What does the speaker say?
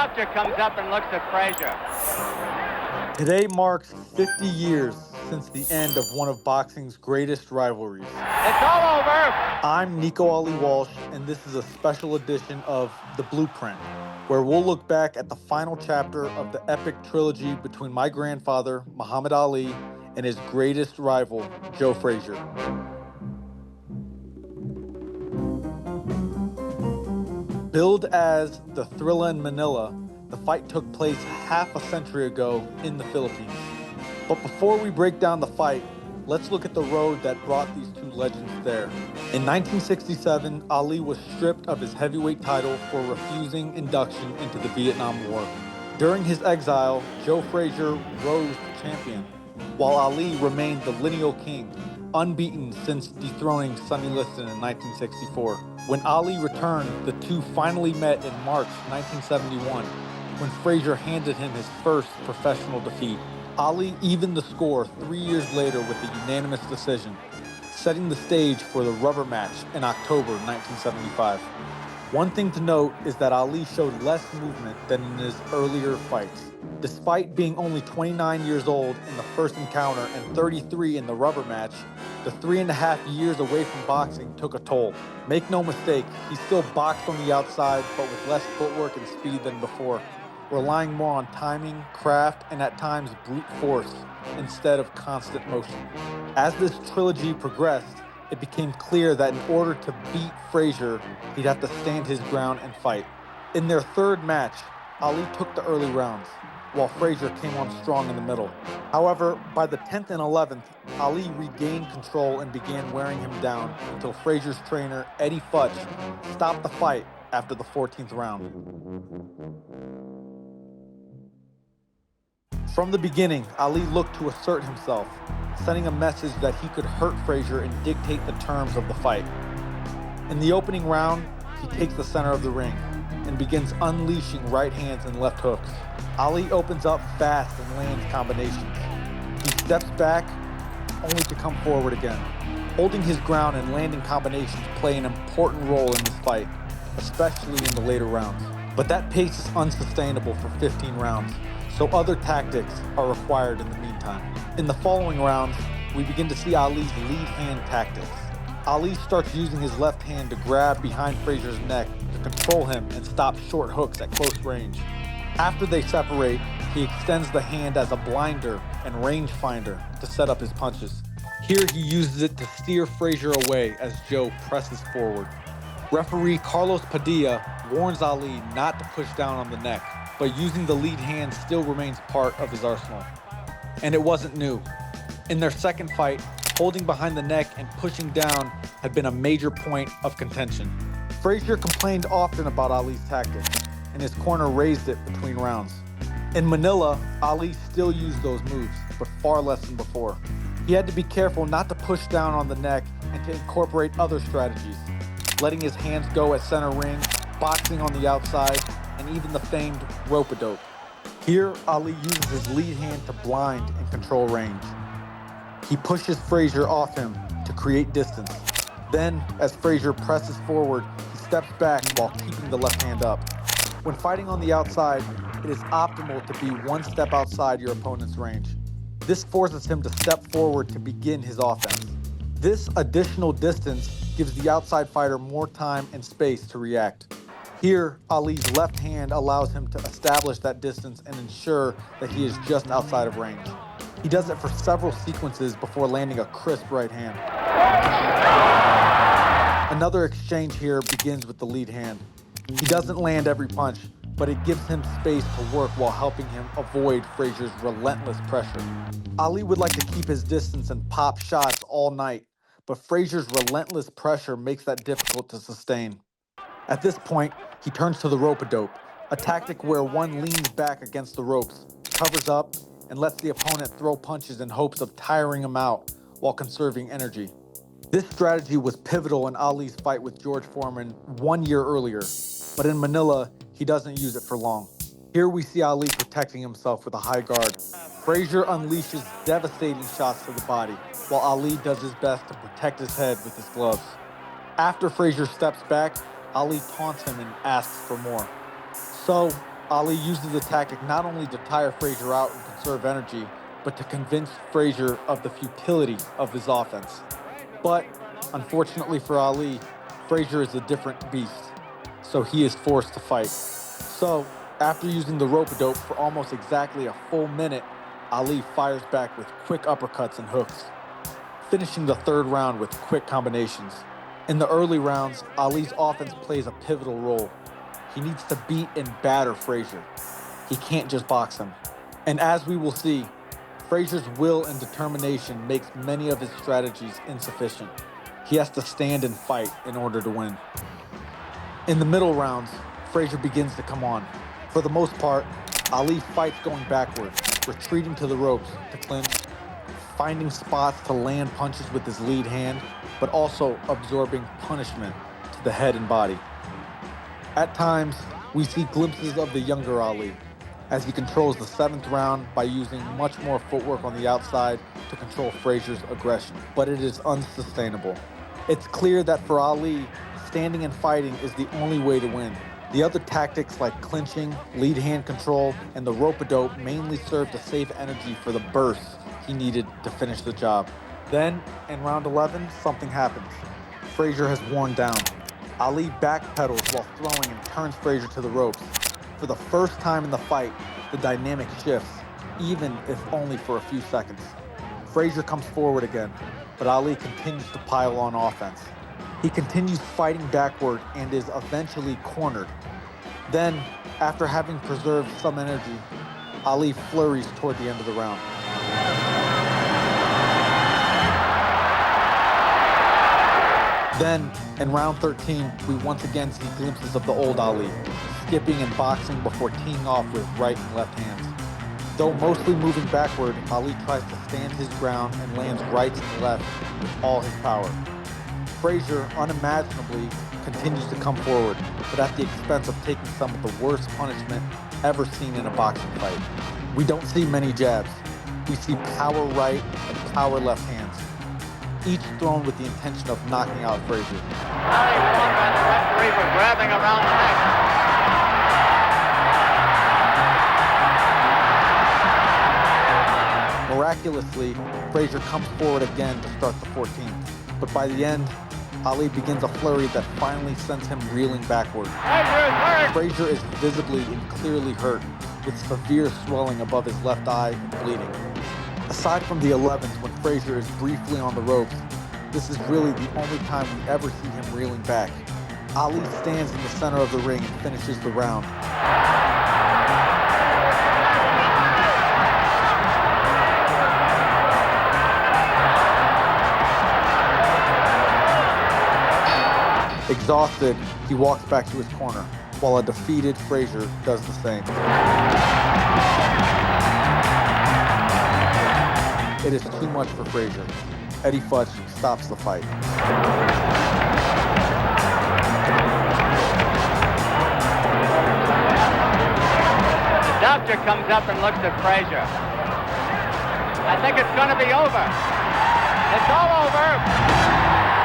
doctor comes up and looks at Frazier. Today marks 50 years since the end of one of boxing's greatest rivalries. It's all over! I'm Nico Ali Walsh, and this is a special edition of The Blueprint, where we'll look back at the final chapter of the epic trilogy between my grandfather, Muhammad Ali, and his greatest rival, Joe Frazier. Billed as the Thrilla in Manila, the fight took place half a century ago in the Philippines. But before we break down the fight, let's look at the road that brought these two legends there. In 1967, Ali was stripped of his heavyweight title for refusing induction into the Vietnam War. During his exile, Joe Frazier rose to champion, while Ali remained the lineal king, unbeaten since dethroning Sonny Liston in 1964. When Ali returned, the two finally met in March 1971, when Frazier handed him his first professional defeat. Ali evened the score 3 years later with a unanimous decision, setting the stage for the rubber match in October 1975. One thing to note is that Ali showed less movement than in his earlier fights. Despite being only 29 years old in the first encounter and 33 in the rubber match, the 3.5 years away from boxing took a toll. Make no mistake, he still boxed on the outside, but with less footwork and speed than before, relying more on timing, craft, and at times brute force instead of constant motion. As this trilogy progressed, it became clear that in order to beat Frazier, he'd have to stand his ground and fight. In their third match, Ali took the early rounds, while Frazier came on strong in the middle. However, by the 10th and 11th, Ali regained control and began wearing him down until Frazier's trainer, Eddie Futch, stopped the fight after the 14th round. From the beginning, Ali looked to assert himself, sending a message that he could hurt Frazier and dictate the terms of the fight. In the opening round, he takes the center of the ring and begins unleashing right hands and left hooks. Ali opens up fast and lands combinations. He steps back, only to come forward again. Holding his ground and landing combinations play an important role in this fight, especially in the later rounds. But that pace is unsustainable for 15 rounds, so other tactics are required in the meantime. In the following rounds, we begin to see Ali's lead hand tactics. Ali starts using his left hand to grab behind Frazier's neck to control him and stop short hooks at close range. After they separate, he extends the hand as a blinder and rangefinder to set up his punches. Here he uses it to steer Frazier away as Joe presses forward. Referee Carlos Padilla warns Ali not to push down on the neck, but using the lead hand still remains part of his arsenal. And it wasn't new. In their second fight, holding behind the neck and pushing down had been a major point of contention. Frazier complained often about Ali's tactics, and his corner raised it between rounds. In Manila, Ali still used those moves, but far less than before. He had to be careful not to push down on the neck and to incorporate other strategies, letting his hands go at center ring, boxing on the outside, and even the famed rope-a-dope. Here, Ali uses his lead hand to blind and control range. He pushes Frazier off him to create distance. Then, as Frazier presses forward, he steps back while keeping the left hand up. When fighting on the outside, it is optimal to be one step outside your opponent's range. This forces him to step forward to begin his offense. This additional distance gives the outside fighter more time and space to react. Here, Ali's left hand allows him to establish that distance and ensure that he is just outside of range. He does it for several sequences before landing a crisp right hand. Another exchange here begins with the lead hand. He doesn't land every punch, but it gives him space to work while helping him avoid Frazier's relentless pressure. Ali would like to keep his distance and pop shots all night, but Frazier's relentless pressure makes that difficult to sustain. At this point, he turns to the rope-a-dope, a tactic where one leans back against the ropes, covers up, and lets the opponent throw punches in hopes of tiring him out while conserving energy. This strategy was pivotal in Ali's fight with George Foreman 1 year earlier, but in Manila, he doesn't use it for long. Here we see Ali protecting himself with a high guard. Frazier unleashes devastating shots to the body, while Ali does his best to protect his head with his gloves. After Frazier steps back, Ali taunts him and asks for more. So, Ali uses the tactic not only to tire Frazier out and conserve energy, but to convince Frazier of the futility of his offense. But, unfortunately for Ali, Frazier is a different beast, so he is forced to fight. So, after using the rope-a-dope for almost exactly a full minute, Ali fires back with quick uppercuts and hooks, finishing the third round with quick combinations. In the early rounds, Ali's offense plays a pivotal role. He needs to beat and batter Frazier. He can't just box him. And as we will see, Frazier's will and determination makes many of his strategies insufficient. He has to stand and fight in order to win. In the middle rounds, Frazier begins to come on. For the most part, Ali fights going backward, retreating to the ropes to clinch, finding spots to land punches with his lead hand, but also absorbing punishment to the head and body. At times, we see glimpses of the younger Ali, as he controls the 7th round by using much more footwork on the outside to control Frazier's aggression, but it is unsustainable. It's clear that for Ali, standing and fighting is the only way to win. The other tactics like clinching, lead hand control, and the rope-a-dope mainly serve to save energy for the bursts he needed to finish the job. Then, in round 11, something happens. Frazier has worn down. Ali backpedals while throwing and turns Frazier to the ropes. For the first time in the fight, the dynamic shifts, even if only for a few seconds. Frazier comes forward again, but Ali continues to pile on offense. He continues fighting backward and is eventually cornered. Then, after having preserved some energy, Ali flurries toward the end of the round. Then, in round 13, we once again see glimpses of the old Ali, skipping and boxing before teeing off with right and left hands. Though mostly moving backward, Ali tries to stand his ground and lands rights and lefts with all his power. Frazier, unimaginably, continues to come forward, but at the expense of taking some of the worst punishment ever seen in a boxing fight. We don't see many jabs. We see power right and power left hands, each thrown with the intention of knocking out Frazier. Ali won by the referee for grabbing around the neck. Miraculously, Frazier comes forward again to start the 14th, but by the end, Ali begins a flurry that finally sends him reeling backward. Frazier is visibly and clearly hurt, with severe swelling above his left eye and bleeding. Aside from the 11th, when Frazier is briefly on the ropes, this is really the only time we ever see him reeling back. Ali stands in the center of the ring and finishes the round. Exhausted, he walks back to his corner, while a defeated Frazier does the same. It is too much for Frazier. Eddie Futch stops the fight. The doctor comes up and looks at Frazier. I think it's going to be over. It's all over.